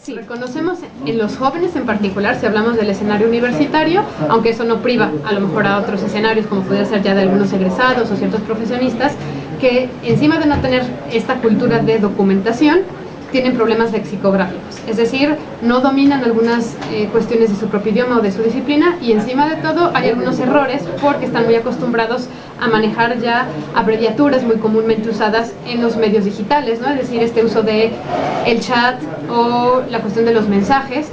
Sí, reconocemos en los jóvenes en particular, si hablamos del escenario universitario, aunque eso no priva a lo mejor a otros escenarios, como pudiera ser ya de algunos egresados o ciertos profesionistas, que encima de no tener esta cultura de documentación, tienen problemas lexicográficos, es decir, no dominan algunas cuestiones de su propio idioma o de su disciplina, y encima de todo hay algunos errores porque están muy acostumbrados a manejar ya abreviaturas muy comúnmente usadas en los medios digitales, ¿no? Es decir, este uso de el chat o la cuestión de los mensajes.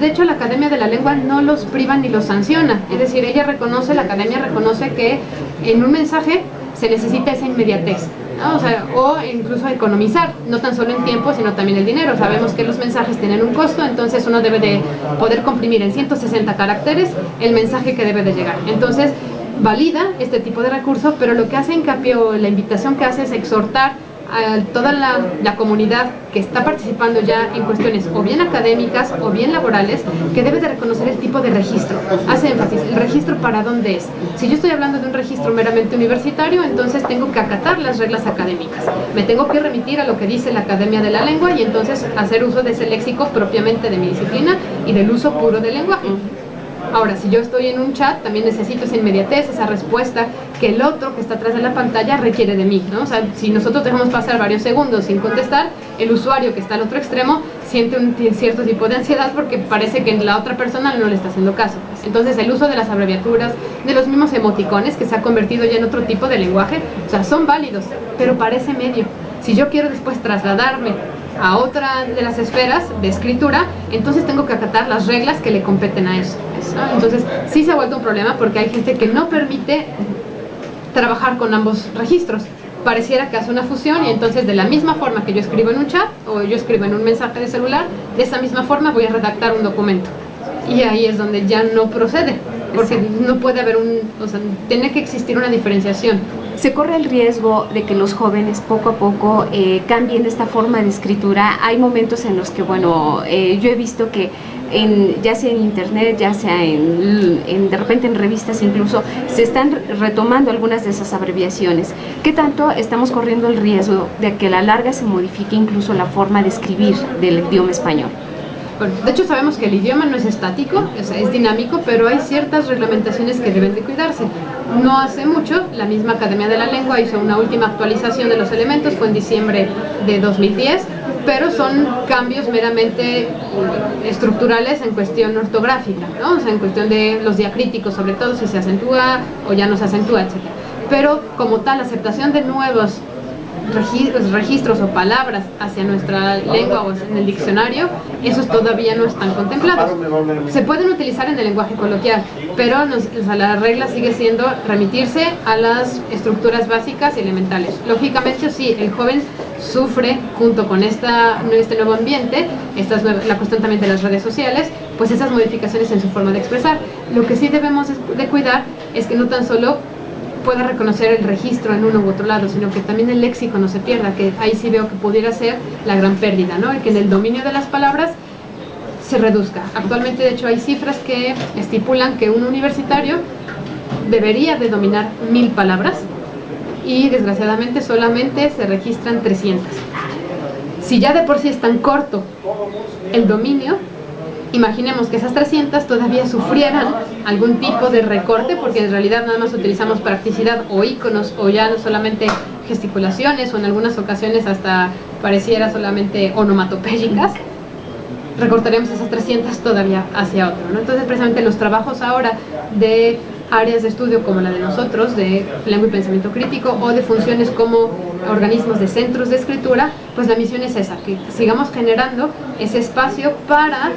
De hecho, la Academia de la Lengua no los priva ni los sanciona, es decir, la Academia reconoce que en un mensaje se necesita esa inmediatez, ¿no? O incluso economizar, no tan solo en tiempo, sino también el dinero. Sabemos que los mensajes tienen un costo, entonces uno debe de poder comprimir en 160 caracteres el mensaje que debe de llegar. Entonces, valida este tipo de recurso, pero lo que hace hincapié o la invitación que hace es exhortar a toda la comunidad que está participando ya en cuestiones o bien académicas o bien laborales, que debe de reconocer el tipo de registro. Hace énfasis, ¿el registro para dónde es? Si yo estoy hablando de un registro meramente universitario, entonces tengo que acatar las reglas académicas. Me tengo que remitir a lo que dice la Academia de la Lengua y entonces hacer uso de ese léxico propiamente de mi disciplina y del uso puro del lenguaje. Ahora, si yo estoy en un chat, también necesito esa inmediatez, esa respuesta que el otro que está atrás de la pantalla requiere de mí, ¿no? O sea, si nosotros dejamos pasar varios segundos sin contestar, el usuario que está al otro extremo siente un cierto tipo de ansiedad porque parece que la otra persona no le está haciendo caso. Entonces, el uso de las abreviaturas, de los mismos emoticones, que se ha convertido ya en otro tipo de lenguaje, o sea, son válidos, pero para ese medio. Si yo quiero después trasladarme a otra de las esferas de escritura, entonces tengo que acatar las reglas que le competen a eso, ¿no? Entonces sí se ha vuelto un problema porque hay gente que no permite trabajar con ambos registros. Pareciera que hace una fusión y entonces de la misma forma que yo escribo en un chat o yo escribo en un mensaje de celular, de esa misma forma voy a redactar un documento. Y ahí es donde ya no procede, porque no puede haber tiene que existir una diferenciación. Se corre el riesgo de que los jóvenes poco a poco cambien esta forma de escritura. Hay momentos en los que, yo he visto que ya sea en internet, ya sea de repente en revistas incluso, se están retomando algunas de esas abreviaciones. ¿Qué tanto estamos corriendo el riesgo de que a la larga se modifique incluso la forma de escribir del idioma español? Bueno, de hecho sabemos que el idioma no es estático, es dinámico, pero hay ciertas reglamentaciones que deben de cuidarse. No hace mucho, la misma Academia de la Lengua hizo una última actualización de los elementos, fue en diciembre de 2010, pero son cambios meramente estructurales en cuestión ortográfica, ¿no? O sea, en cuestión de los diacríticos, sobre todo si se acentúa o ya no se acentúa, etc. Pero como tal, aceptación de nuevos registros o palabras hacia nuestra lengua o en el diccionario, esos todavía no están contemplados. Se pueden utilizar en el lenguaje coloquial, pero la regla sigue siendo remitirse a las estructuras básicas y elementales. Lógicamente, sí, el joven sufre junto con este nuevo ambiente, la cuestión también de las redes sociales, pues esas modificaciones en su forma de expresar. Lo que sí debemos de cuidar es que no tan solo pueda reconocer el registro en uno u otro lado, sino que también el léxico no se pierda, que ahí sí veo que pudiera ser la gran pérdida, ¿no? Que en el dominio de las palabras se reduzca. Actualmente, de hecho, hay cifras que estipulan que un universitario debería de dominar 1000 palabras y desgraciadamente solamente se registran 300. Si ya de por sí es tan corto el dominio, imaginemos que esas 300 todavía sufrieran algún tipo de recorte, porque en realidad nada más utilizamos practicidad o iconos o ya no solamente gesticulaciones o en algunas ocasiones hasta pareciera solamente onomatopéyicas. Recortaremos esas 300 todavía hacia otro, ¿no? Entonces precisamente los trabajos ahora de áreas de estudio como la de nosotros, de lengua y pensamiento crítico, o de funciones como organismos de centros de escritura, pues la misión es esa, que sigamos generando ese espacio para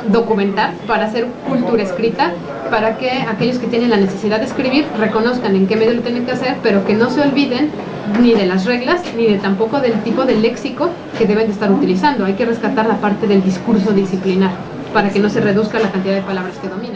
documentar, para hacer cultura escrita, para que aquellos que tienen la necesidad de escribir reconozcan en qué medio lo tienen que hacer, pero que no se olviden ni de las reglas, ni de tampoco del tipo de léxico que deben de estar utilizando. Hay que rescatar la parte del discurso disciplinar, para que no se reduzca la cantidad de palabras que dominan.